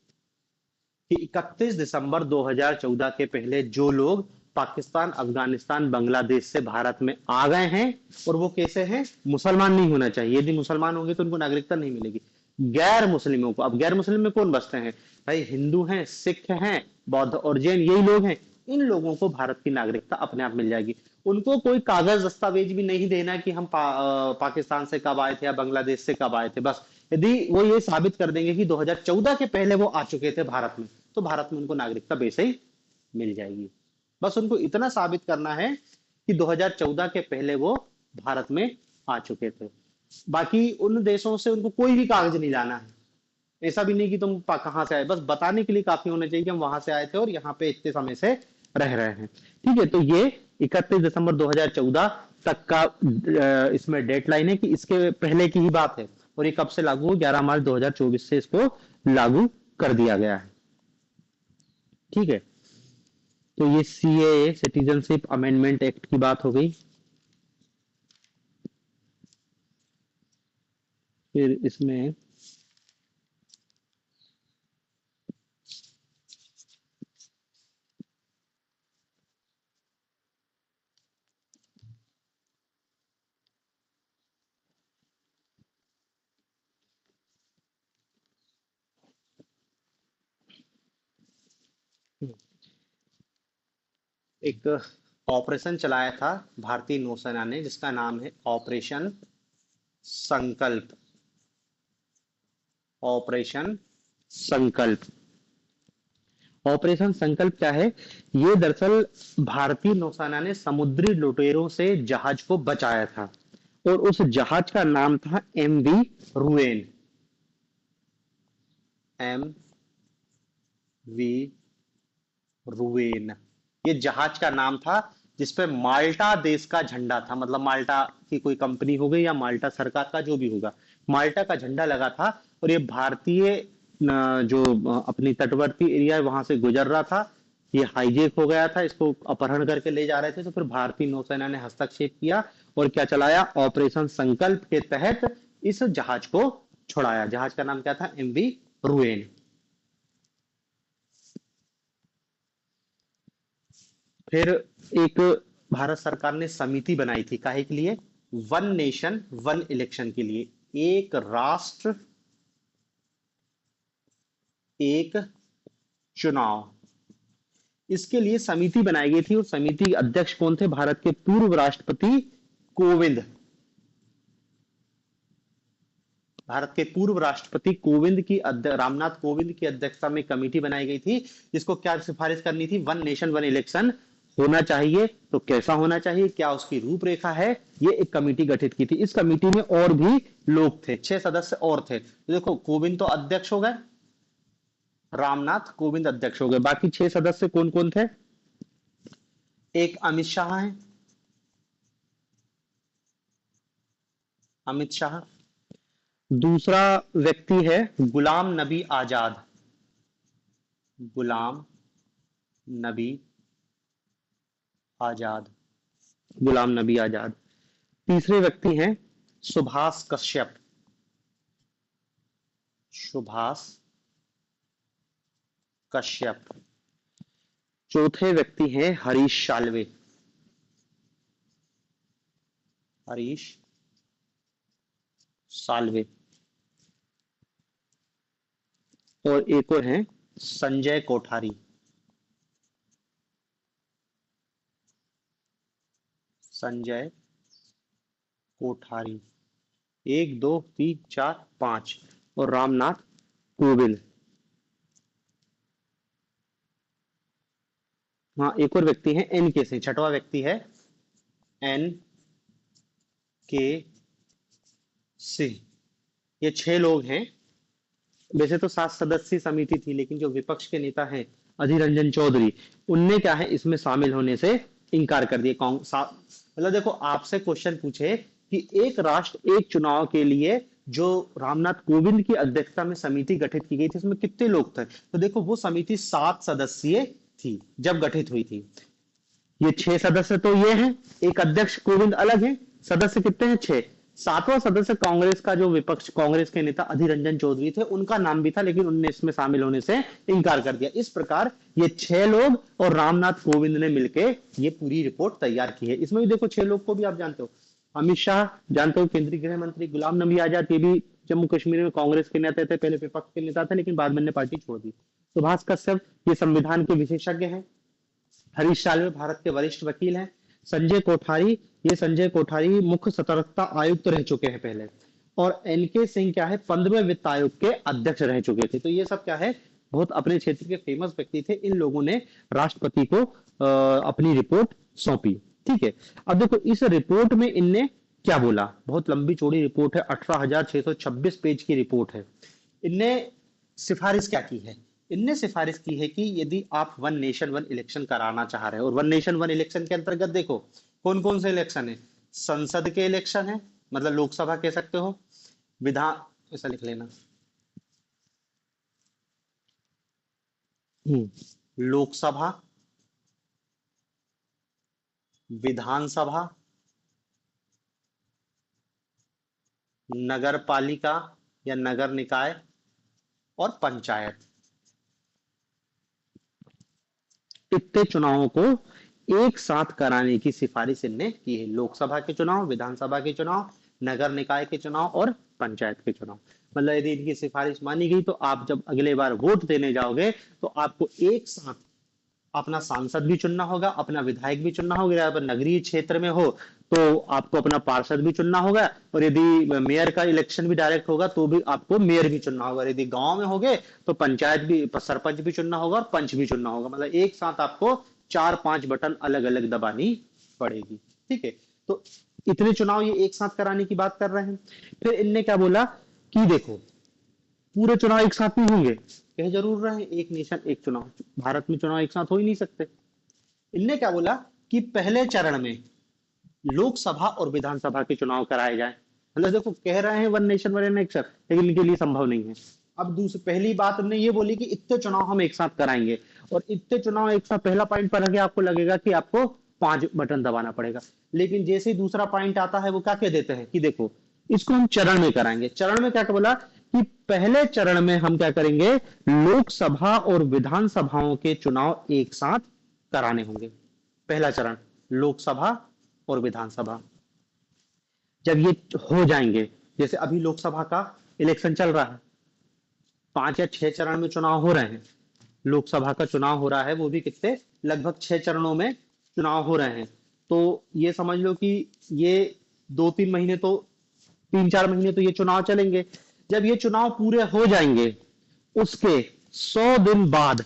Speaker 1: कि 31 दिसंबर 2014 के पहले जो लोग पाकिस्तान, अफगानिस्तान, बांग्लादेश से भारत में आ गए हैं, और वो कैसे हैं? मुसलमान नहीं होना चाहिए। यदि मुसलमान होंगे तो उनको नागरिकता नहीं मिलेगी। गैर मुस्लिमों को, अब गैर मुस्लिम में कौन बसते हैं भाई? हिंदू हैं, सिख हैं, बौद्ध और जैन, यही लोग हैं। इन लोगों को भारत की नागरिकता अपने आप मिल जाएगी। उनको कोई कागज दस्तावेज भी नहीं देना कि हम पाकिस्तान से कब आए थे या बांग्लादेश से कब आए थे। बस यदि वो ये साबित कर देंगे कि 2014 के पहले वो आ चुके थे भारत में, तो भारत में उनको नागरिकता वैसे ही मिल जाएगी। बस उनको इतना साबित करना है कि 2014 के पहले वो भारत में आ चुके थे। बाकी उन देशों से उनको कोई भी कागज नहीं लाना है। ऐसा भी नहीं कि तुम कहां से आए, बस बताने के लिए काफी होना चाहिए कि हम वहां से आए थे और यहाँ पे इतने समय से रह रहे हैं। ठीक है। तो ये 31 दिसंबर 2014 तक का इसमें डेडलाइन है कि इसके पहले की ही बात है, और ये कब से लागू हो? 11 मार्च 2024 से इसको लागू कर दिया गया है। ठीक है। तो ये सीएए सिटीजनशिप अमेंडमेंट एक्ट की बात हो गई। फिर इसमें एक ऑपरेशन चलाया था भारतीय नौसेना ने, जिसका नाम है ऑपरेशन संकल्प। ऑपरेशन संकल्प। ऑपरेशन संकल्प क्या है? ये दरअसल भारतीय नौसेना ने समुद्री लुटेरों से जहाज को बचाया था, और उस जहाज का नाम था MV Rouen. M V Rouen, ये जहाज का नाम था, जिसपे माल्टा देश का झंडा था। मतलब माल्टा की कोई कंपनी हो गई या माल्टा सरकार का जो भी होगा, माल्टा का झंडा लगा था। और ये भारतीय जो अपनी तटवर्ती एरिया है वहां से गुजर रहा था। ये हाईजेक हो गया था, इसको अपहरण करके ले जा रहे थे। तो फिर भारतीय नौसेना ने हस्तक्षेप किया और क्या चलाया? ऑपरेशन संकल्प के तहत इस जहाज को छुड़ाया। जहाज का नाम क्या था? MV Rouen. फिर एक भारत सरकार ने समिति बनाई थी, काहे के लिए? वन नेशन वन इलेक्शन के लिए। एक राष्ट्र एक चुनाव, इसके लिए समिति बनाई गई थी। और समिति के अध्यक्ष कौन थे? भारत के पूर्व राष्ट्रपति कोविंद। भारत के पूर्व राष्ट्रपति कोविंद की रामनाथ कोविंद की अध्यक्षता में कमेटी बनाई गई थी, जिसको क्या सिफारिश करनी थी? वन नेशन वन इलेक्शन होना चाहिए। तो कैसा होना चाहिए, क्या उसकी रूपरेखा है, ये एक कमेटी गठित की थी। इस कमेटी में और भी लोग थे, 6 सदस्य और थे। तो देखो, कोविंद तो अध्यक्ष हो गए, रामनाथ कोविंद अध्यक्ष हो गए, बाकी 6 सदस्य कौन कौन थे? एक अमित शाह है, अमित शाह। दूसरा व्यक्ति है गुलाम नबी आजाद। गुलाम नबी आजाद। गुलाम नबी आजाद। तीसरे व्यक्ति हैं सुभाष कश्यप। सुभाष कश्यप। चौथे व्यक्ति हैं हरीश साल्वे। हरीश साल्वे। और एक और हैं संजय कोठारी। संजय कोठारी। एक दो तीन चार पांच। और रामनाथ कोविंद। हाँ, एक और व्यक्ति है एन के सिंह, छठवां व्यक्ति है एन के सिंह। ये 6 लोग हैं। वैसे तो 7 सदस्यीय समिति थी, लेकिन जो विपक्ष के नेता हैं अधीर रंजन चौधरी, उनने क्या है इसमें शामिल होने से इनकार कर दिया। मतलब देखो, आपसे क्वेश्चन पूछे कि एक राष्ट्र एक चुनाव के लिए जो रामनाथ कोविंद की अध्यक्षता में समिति गठित की गई थी, उसमें कितने लोग थे? तो देखो, वो समिति 7 सदस्यीय थी जब गठित हुई थी। ये 6 सदस्य तो ये हैं, एक अध्यक्ष कोविंद अलग है। सदस्य कितने हैं? 6। सातवां सदस्य कांग्रेस का जो विपक्ष, कांग्रेस के नेता अधीर रंजन चौधरी थे, उनका नाम भी था, लेकिन उनने इसमें शामिल होने से इनकार कर दिया। इस प्रकार ये 6 लोग और रामनाथ कोविंद ने मिलके ये पूरी रिपोर्ट तैयार की है। इसमें भी देखो, 6 लोग को भी आप जानते हो। अमित शाह जानते हो, केंद्रीय गृह मंत्री। गुलाम नबी आजाद, ये भी जम्मू कश्मीर में कांग्रेस के नेता थे, पहले विपक्ष के नेता थे, लेकिन बाद में पार्टी छोड़ दी। सुभाष कश्यप ये संविधान के विशेषज्ञ हैं। हरीश साल्वे भारत के वरिष्ठ वकील हैं। संजय कोठारी, ये संजय कोठारी मुख्य सतर्कता आयुक्त रह चुके हैं पहले। और एनके सिंह क्या है? 15वें वित्त आयोग के अध्यक्ष रह चुके थे। तो ये सब क्या है, बहुत अपने क्षेत्र के फेमस व्यक्ति थे। इन लोगों ने राष्ट्रपति को अपनी रिपोर्ट सौंपी। ठीक है। अब देखो, इस रिपोर्ट में इनने क्या बोला? बहुत लंबी चौड़ी रिपोर्ट है, 18,626 पेज की रिपोर्ट है। इनने सिफारिश क्या की है? इनने सिफारिश की है कि यदि आप वन नेशन वन इलेक्शन कराना चाह रहे हो, और वन नेशन वन इलेक्शन के अंतर्गत देखो कौन कौन से इलेक्शन है। संसद के इलेक्शन है, मतलब लोकसभा कह सकते हो, विधान, ऐसा लिख लेना, लोकसभा, विधानसभा, नगर पालिका या नगर निकाय और पंचायत, इतने चुनावों को एक साथ कराने की सिफारिश इनने की है। लोकसभा के चुनाव, विधानसभा के चुनाव, नगर निकाय के चुनाव और पंचायत के चुनाव। मतलब यदि इनकी सिफारिश मानी गई तो आप जब अगले बार वोट देने जाओगे तो आपको एक साथ अपना सांसद भी चुनना होगा, अपना विधायक भी चुनना होगा। अगर नगरीय क्षेत्र में हो तो आपको अपना पार्षद भी चुनना होगा, और यदि मेयर का इलेक्शन भी डायरेक्ट होगा तो भी आपको मेयर भी चुनना होगा। यदि गांव में होगे तो पंचायत भी, सरपंच भी चुनना होगा और पंच भी चुनना होगा। मतलब एक साथ आपको 4-5 बटन अलग अलग दबानी पड़ेगी। ठीक है, तो इतने चुनाव ये एक साथ कराने की बात कर रहे हैं। फिर इनने क्या बोला कि देखो, पूरे चुनाव एक साथ नहीं होंगे, कह जरूर रहे हैं एक नेशन एक चुनाव, भारत में चुनाव एक साथ हो ही नहीं सकते। इनने क्या बोला कि पहले चरण में लोकसभा और विधानसभा के चुनाव कराए जाएं। मतलब देखो, कह रहे हैं वन नेशन वन इलेक्शन, लेकिन इनके लिए संभव नहीं है। अब दूसरी पहली बात हमने ये बोली कि इतने चुनाव हम एक साथ कराएंगे, और इतने चुनाव एक साथ, पहला पॉइंट पर आगे आपको लगेगा कि आपको 5 बटन दबाना पड़ेगा। लेकिन जैसे ही दूसरा पॉइंट आता है वो क्या कह देते हैं कि देखो, इसको हम चरण में कराएंगे। चरण में क्या बोला कि पहले चरण में हम क्या करेंगे, लोकसभा और विधानसभाओं के चुनाव एक साथ कराने होंगे। पहला चरण लोकसभा और विधानसभा, जब ये हो जाएंगे, जैसे अभी लोकसभा का इलेक्शन चल रहा है, 5 या 6 चरण में चुनाव हो रहे हैं। लोकसभा का चुनाव हो रहा है, वो भी कितने, लगभग 6 चरणों में चुनाव हो रहे हैं। तो ये समझ लो कि ये 2-3 महीने तो, 3-4 महीने तो ये चुनाव चलेंगे। जब ये चुनाव पूरे हो जाएंगे, उसके 100 दिन बाद,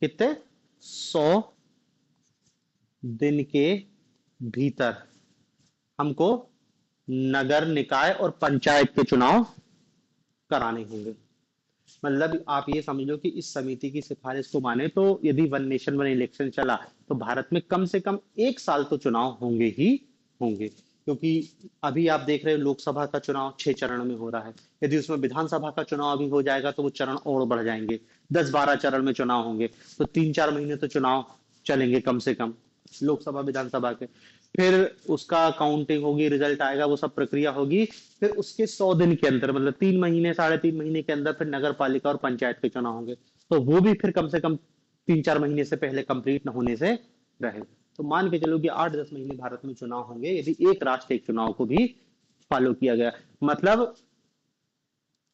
Speaker 1: कितने, 100 दिन के भीतर हमको नगर निकाय और पंचायत के चुनाव कराने होंगे। मतलब आप ये समझ लो कि इस समिति की सिफारिश को माने तो यदि वन नेशन वन इलेक्शन चला तो भारत में कम से कम 1 साल तो चुनाव होंगे ही होंगे। क्योंकि अभी आप देख रहे हो लोकसभा का चुनाव 6 चरण में हो रहा है, यदि उसमें विधानसभा का चुनाव अभी हो जाएगा तो वो चरण और बढ़ जाएंगे, 10-12 चरण में चुनाव होंगे। तो 3-4 महीने तो चुनाव चलेंगे कम से कम लोकसभा विधानसभा के। फिर उसका काउंटिंग होगी, रिजल्ट आएगा, वो सब प्रक्रिया होगी। फिर उसके 100 दिन के अंदर, मतलब 3 महीने 3.5 महीने के अंदर फिर नगर पालिका और पंचायत के चुनाव होंगे। तो वो भी फिर कम से कम 3-4 महीने से पहले कंप्लीट न होने से रहे। तो मान के चलो कि 8-10 महीने भारत में चुनाव होंगे यदि एक राष्ट्र एक चुनाव को भी फॉलो किया गया। मतलब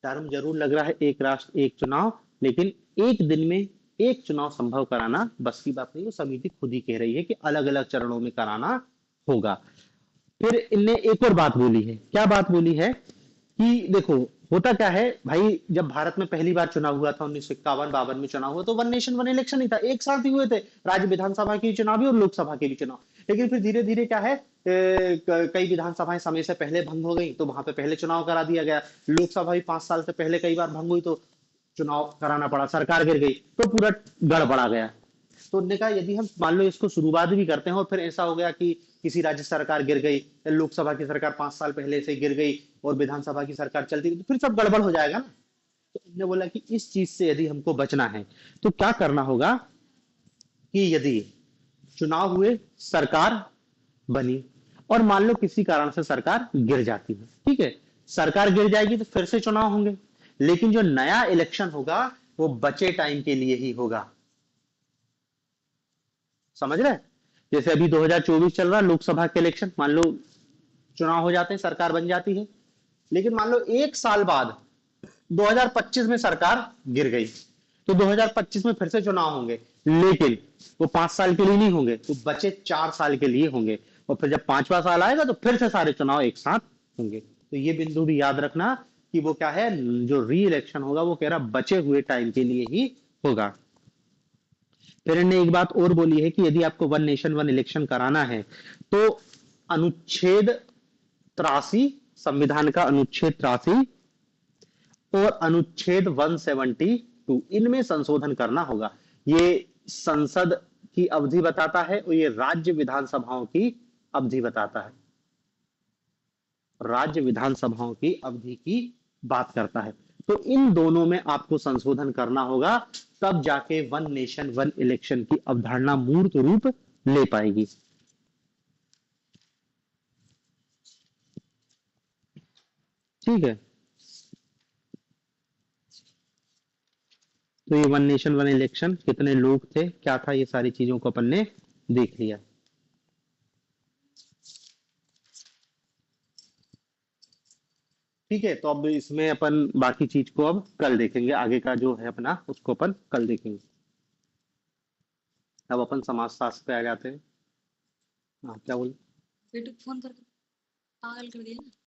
Speaker 1: टर्म जरूर लग रहा है एक राष्ट्र एक चुनाव, लेकिन एक दिन में एक चुनाव संभव कराना बस की बात नहीं। वो समिति खुद ही कह रही है कि अलग अलग चरणों में कराना होगा। फिर इनने एक और बात बोली है, क्या बात बोली है कि देखो, होता क्या है भाई, जब भारत में पहली बार चुनाव हुआ था 1951-52 में चुनाव हुआ तो वन नेशन वन इलेक्शन ही था, एक साथ ही हुए थे, राज्य विधानसभा के चुनाव भी और लोकसभा के भी चुनाव। लेकिन फिर धीरे धीरे क्या है, कई विधानसभाएं समय से पहले भंग हो गई तो वहां पे पहले चुनाव करा दिया गया। लोकसभा भी 5 साल से पहले कई बार भंग हुई तो चुनाव कराना पड़ा, सरकार गिर गई तो पूरा गड़बड़ा गया। तो उन्होंने कहा यदि हम मान लो इसको शुरुआत भी करते हैं और फिर ऐसा हो गया कि किसी राज्य सरकार गिर गई, लोकसभा की सरकार 5 साल पहले से गिर गई और विधानसभा की सरकार चलती तो फिर सब गड़बड़ हो जाएगा ना। तो उन्होंने बोला कि इस चीज से यदि हमको बचना है तो क्या करना होगा कि यदि चुनाव हुए, सरकार बनी, और मान लो किसी कारण से सरकार गिर जाती है, ठीक है, सरकार गिर जाएगी तो फिर से चुनाव होंगे, लेकिन जो नया इलेक्शन होगा वो बचे टाइम के लिए ही होगा। समझ रहे हैं? जैसे अभी 2024 चल रहा है, लोकसभा के इलेक्शन, मान लो चुनाव हो जाते हैं, सरकार बन जाती है, लेकिन मान लो 1 साल बाद 2025 में सरकार गिर गई तो 2025 में फिर से चुनाव होंगे, लेकिन वो 5 साल के लिए नहीं होंगे, तो बचे 4 साल के लिए होंगे। और फिर जब 5वां साल आएगा तो फिर से सारे चुनाव एक साथ होंगे। तो ये बिंदु भी याद रखना कि वो क्या है, जो री इलेक्शन होगा वो कह रहा बचे हुए टाइम के लिए ही होगा। फिर इन्होंने एक बात और बोली है कि यदि आपको वन नेशन वन इलेक्शन कराना है तो अनुच्छेद 83, संविधान का अनुच्छेद 83 और अनुच्छेद 172, इनमें संशोधन करना होगा। ये संसद की अवधि बताता है और ये राज्य विधानसभाओं की अवधि बताता है, राज्य विधानसभाओं की अवधि की बात करता है। तो इन दोनों में आपको संशोधन करना होगा, तब जाके वन नेशन वन इलेक्शन की अवधारणा मूर्त रूप ले पाएगी। ठीक है। तो ये वन नेशन वन इलेक्शन, कितने लोग थे, क्या था, ये सारी चीजों को अपन ने देख लिया। ठीक है, तो अब इसमें अपन बाकी चीज को अब कल देखेंगे, आगे का जो है अपना उसको अपन कल देखेंगे। अब अपन समाजशास्त्र पे आ जाते हैं। हाँ, क्या बोल।
Speaker 2: बेटू फोन कर पागल कर दिया।